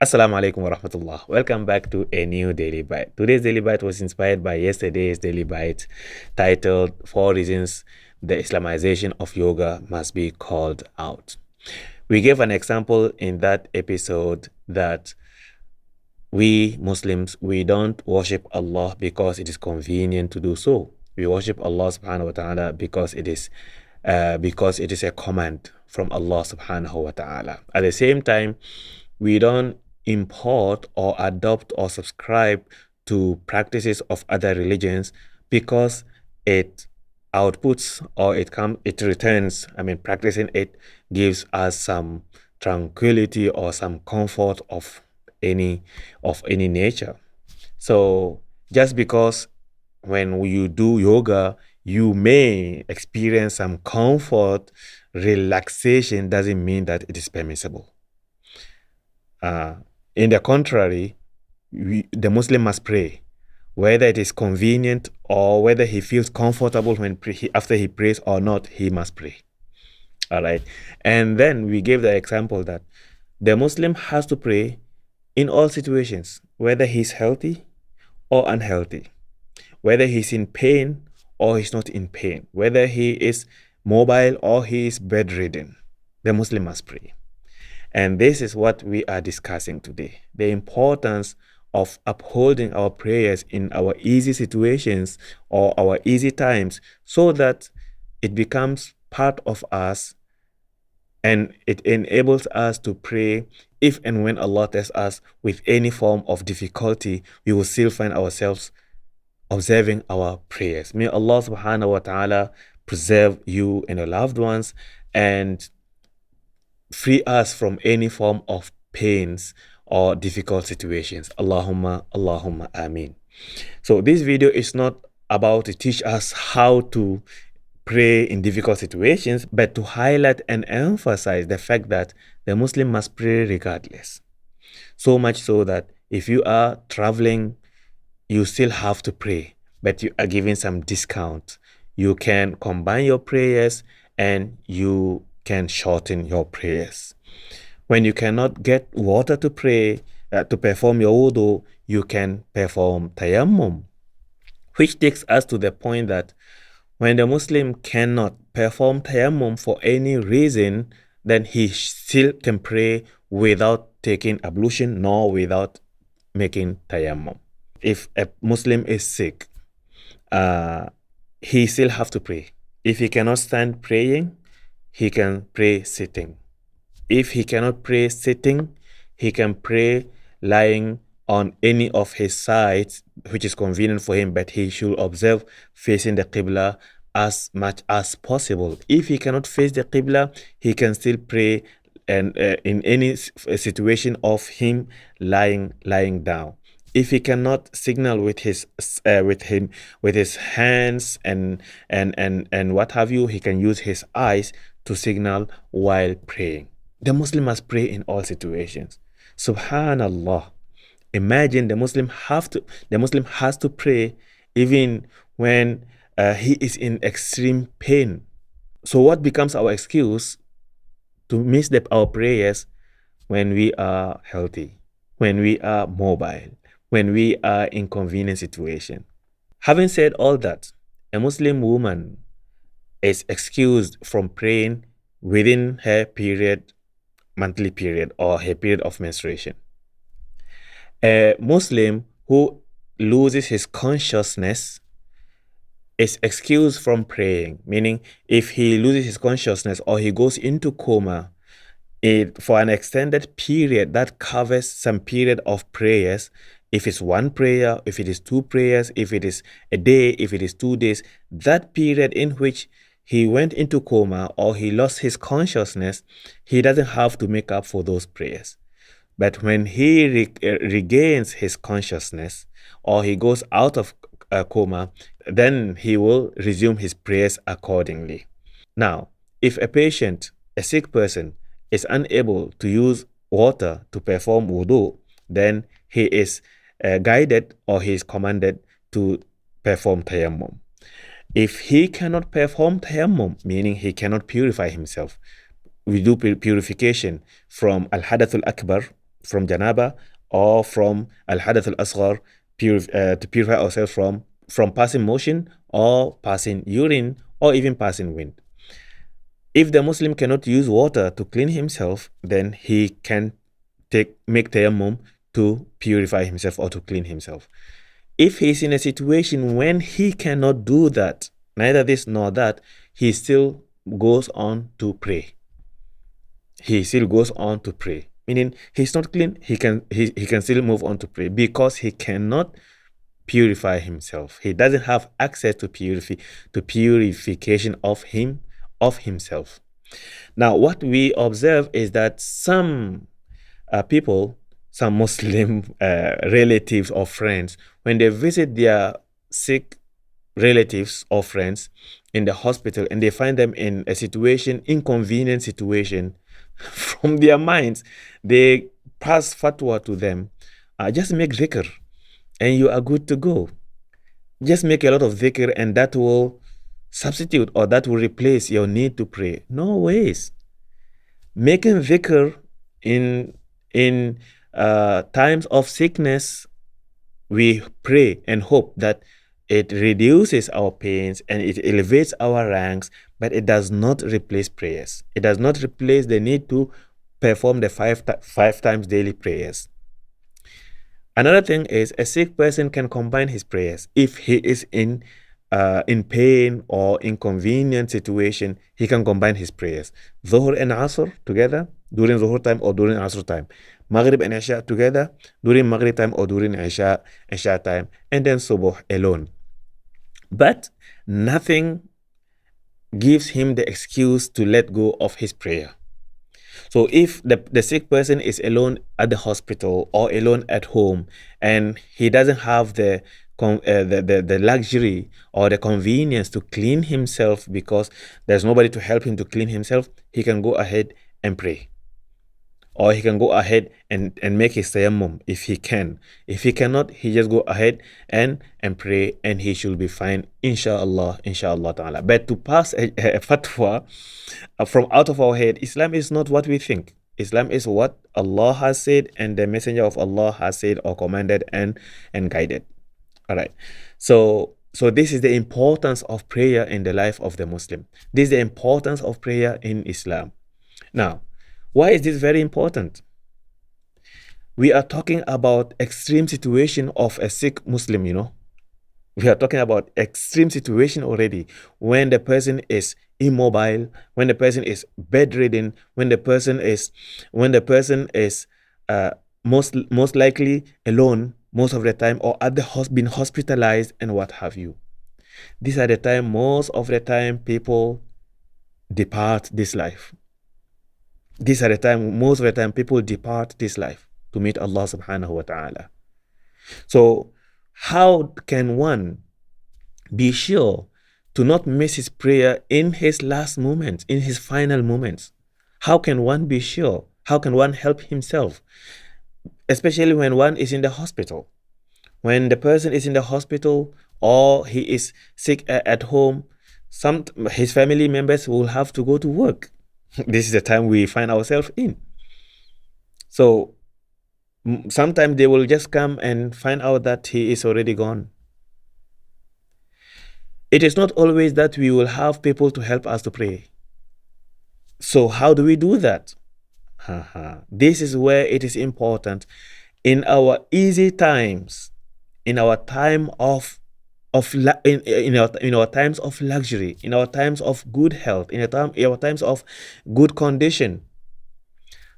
Assalamu alaikum wa rahmatullah. Welcome back to a new Daily Bite. Today's Daily Bite was inspired by yesterday's Daily Bite titled 4 Reasons the Islamization of Yoga Must Be Called Out. We gave an example in that episode that we Muslims, we don't worship Allah because it is convenient to do so. We worship Allah subhanahu wa ta'ala because it is a command from Allah subhanahu wa ta'ala. At the same time, we don't import or adopt or subscribe to practices of other religions because it outputs or it returns. Practicing it gives us some tranquility or some comfort of any nature. So just because when you do yoga, you may experience some comfort, relaxation, doesn't mean that it is permissible. In the contrary, the Muslim must pray, whether it is convenient or whether he feels comfortable after he prays or not, he must pray. All right. And then we gave the example that the Muslim has to pray in all situations, whether he's healthy or unhealthy, whether he's in pain or he's not in pain, whether he is mobile or he is bedridden, the Muslim must pray. And this is what we are discussing today, the importance of upholding our prayers in our easy situations or our easy times so that it becomes part of us and it enables us to pray if and when Allah tests us with any form of difficulty, we will still find ourselves observing our prayers. May Allah subhanahu wa ta'ala preserve you and your loved ones and free us from any form of pains or difficult situations. Allahumma, Allahumma, Ameen. So this video is not about to teach us how to pray in difficult situations, but to highlight and emphasize the fact that the Muslim must pray regardless. So much so that if you are traveling, you still have to pray, but you are given some discount. You can combine your prayers and you can shorten your prayers. When you cannot get water to pray, to perform your wudu, you can perform tayammum, which takes us to the point that when the Muslim cannot perform tayammum for any reason, then he still can pray without taking ablution nor without making tayammum. If a Muslim is sick, he still have to pray. If he cannot stand praying, he can pray sitting. If he cannot pray sitting, he can pray lying on any of his sides, which is convenient for him, but he should observe facing the Qibla as much as possible. If he cannot face the Qibla, he can still pray and in any situation of him lying down. If he cannot signal with his hands and what have you, he can use his eyes to signal while praying. The Muslim must pray in all situations. Subhanallah. Imagine the Muslim has to pray even when he is in extreme pain. So what becomes our excuse to miss our prayers when we are healthy, when we are mobile, when we are in convenient situation? Having said all that, a Muslim woman is excused from praying within her monthly period or her period of menstruation. A Muslim who loses his consciousness is excused from praying, meaning if he loses his consciousness or he goes into coma for an extended period that covers some period of prayers, if it's one prayer, if it is two prayers, if it is a day, if it is 2 days, that period in which he went into coma or he lost his consciousness, he doesn't have to make up for those prayers. But when he regains his consciousness or he goes out of coma, then he will resume his prayers accordingly. Now, if a sick person, is unable to use water to perform wudu, then he is guided or he is commanded to perform tayammum. If he cannot perform tayammum, meaning he cannot purify himself, we do purification from al-hadath al-akbar, from janaba or from al-hadath al-asghar, to purify ourselves from passing motion or passing urine or even passing wind. If the Muslim cannot use water to clean himself, then he can make tayammum to purify himself or to clean himself. If he's in a situation when he cannot do that, neither this nor that, he still goes on to pray. He still goes on to pray. Meaning he's not clean, he can still move on to pray because he cannot purify himself. He doesn't have access to purification of himself. Now, what we observe is that some people, some Muslim relatives or friends, when they visit their sick relatives or friends in the hospital and they find them in a inconvenient situation, from their minds, they pass fatwa to them. Just make dhikr and you are good to go. Just make a lot of dhikr and that will substitute or that will replace your need to pray. No ways. Making dhikr in times of sickness, we pray and hope that it reduces our pains and it elevates our ranks, but it does not replace prayers. It does not replace the need to perform the five times daily prayers. Another thing is a sick person can combine his prayers. If he is in pain or inconvenient situation, he can combine his prayers. Dhuhr and Asr together during Dhuhr time or during Asr time. Maghrib and Isha together during Maghrib time or during Isha time. And then Subuh alone. But nothing gives him the excuse to let go of his prayer. So if the sick person is alone at the hospital or alone at home and he doesn't have the luxury or the convenience to clean himself because there's nobody to help him to clean himself, he can go ahead and pray. Or he can go ahead and make his tayammum if he can. If he cannot, he just go ahead and pray and he should be fine, inshallah ta'ala. But to pass a fatwa from out of our head, Islam is not what we think. Islam is what Allah has said and the Messenger of Allah has said or commanded and guided. All right. So this is the importance of prayer in the life of the Muslim. This is the importance of prayer in Islam. Now, why is this very important? We are talking about extreme situation of a sick Muslim, We are talking about extreme situation already when the person is immobile, when the person is bedridden, when the person is most likely alone most of the time or at the been hospitalized and what have you. These are the time most of the time people depart this life. These are the time, most of the time, people depart this life to meet Allah subhanahu wa ta'ala. So, how can one be sure to not miss his prayer in his last moments, in his final moments? How can one be sure? How can one help himself? Especially when one is in the hospital. When the person is in the hospital or he is sick at home, his family members will have to go to work. This is the time we find ourselves in. So sometimes they will just come and find out that he is already gone. It is not always that we will have people to help us to pray. So how do we do that? This is where it is important. In our easy times, in our time in our times of luxury, in our times of good health, in our times of good condition,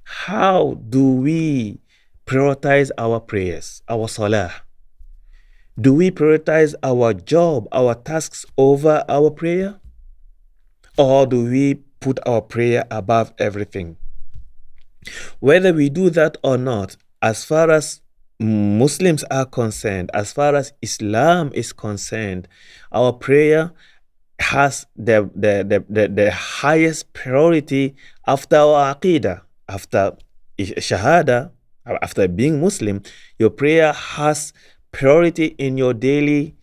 how do we prioritize our prayers, our salah? Do we prioritize our job, our tasks over our prayer? Or do we put our prayer above everything? Whether we do that or not, as far as Muslims are concerned, as far as Islam is concerned, our prayer has the highest priority after our aqidah, after shahada, after being Muslim. Your prayer has priority in your daily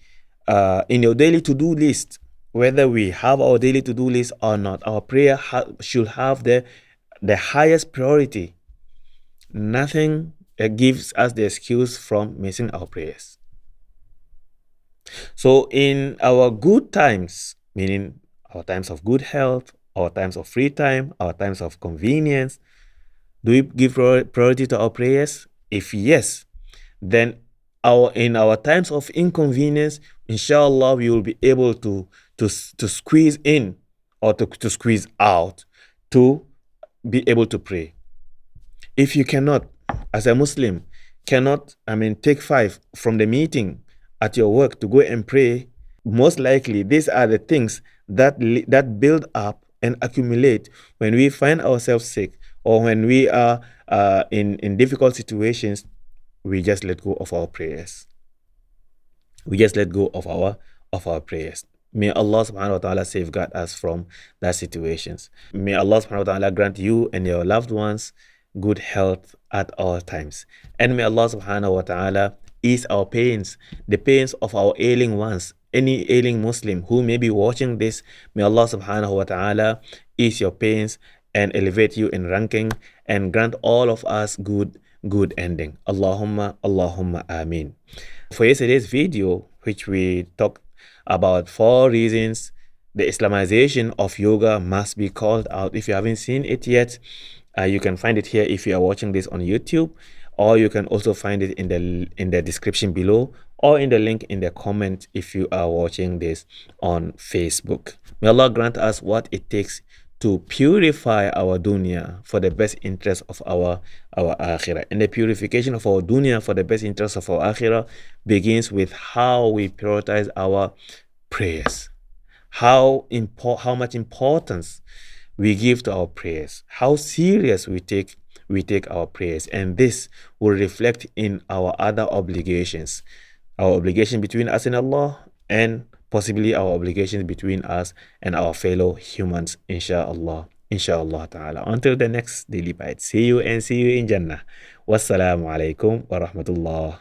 to-do list. Whether we have our daily to-do list or not, our prayer should have the highest priority. nothing gives us the excuse from missing our prayers. So in our good times, meaning our times of good health, our times of free time, our times of convenience, do we give priority to our prayers? If yes, then in our times of inconvenience, inshallah, we will be able to squeeze in or to squeeze out to be able to pray. If you cannot, as a Muslim, take 5 from the meeting at your work to go and pray, most likely these are the things that build up and accumulate when we find ourselves sick or when we are in difficult situations. We just let go of our prayers. We just let go of our prayers. May Allah subhanahu wa ta'ala safeguard us from that situations. May Allah subhanahu wa ta'ala grant you and your loved ones good health at all times. And may Allah subhanahu wa ta'ala ease our pains, the pains of our ailing ones. Any ailing Muslim who may be watching this, may Allah subhanahu wa ta'ala ease your pains and elevate you in ranking and grant all of us good ending. Allahumma ameen. For yesterday's video, which we talked about 4 reasons the Islamization of yoga must be called out. If you haven't seen it yet, you can find it here if you are watching this on YouTube, or you can also find it in the description below, or in the link in the comment if you are watching this on Facebook. May Allah grant us what it takes to purify our dunya for the best interest of our akhirah. And the purification of our dunya for the best interest of our akhirah begins with how we prioritize our prayers. How much importance we give to our prayers, how serious we take our prayers, and this will reflect in our other obligations, our obligation between us and Allah, and possibly our obligations between us and our fellow humans, inshallah ta'ala. Until the next daily bite, see you in Jannah. Wassalamu alaikum wa rahmatullah.